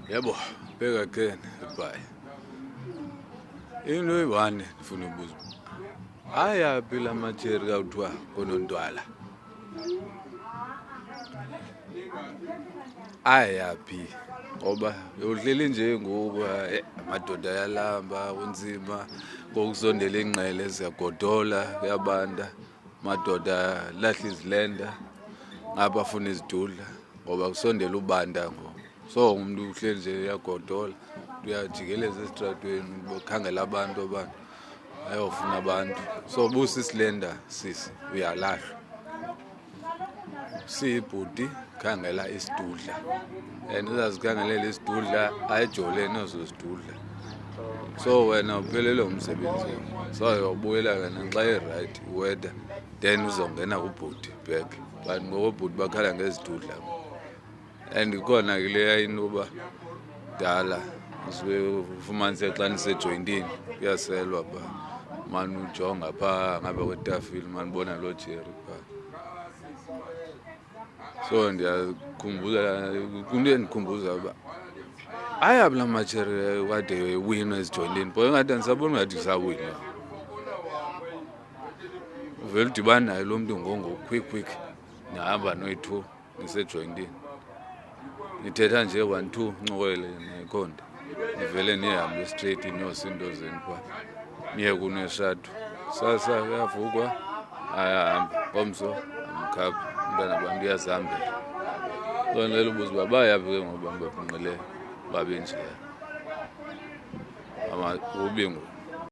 Yebo, bheka again bye. Into eyi-one ndifuna ubuza. Ayaphi la matsheri kawuthiwa konontwala? Ayaphi? Ngoba uhleli nje ngoku amadoda ayalamba kunzima ngokusondela ingqele siyagodola kuyabanda amadoda lahla izilenda ngapha afuna izidudla ngoba kusondela ubanda ngoku. So umuntu uhleli nje uyagodola uyajikeleza esitratweni ukhangela abantu ayofuna abantu. So busa isilenda sisi uyalahlwa. Sibhuti khangela isidudla and uzazikhangelela isidudla ayijoleni ozosidudla. So wena uphelele umsebenzi. So uyobuyela wena xa i-right weather then uzongena kubhuti back. But ngobhuti bakhala ngezidudla. And ikhona ke leya into dala ufumanise xa nisejoyintini kuyaselwa pha mani ujonga pha ngapha kwetafile manibona loo jerry pha. So ndiyakhumbula into endikhumbuza uba ayaphi la matsheri kade winwa ezijoyintini because ngathi andisaboni ngathi kusawinwa. Uvele udibane naye lo mntu quick nihamba noyi-2 nisejoyintini nithetha nje 1-2 ncokele nekhonde nivele nihambe straight niyosinto zenu pha niye kuneshadu sasa kuyavukwa ayahamba ngomso amkhapha umntana bantu uyazihambela. So ndicela ubuza uba bayaphi ke ngoku abantu babhinqileyo babe njeya ubi ngoku.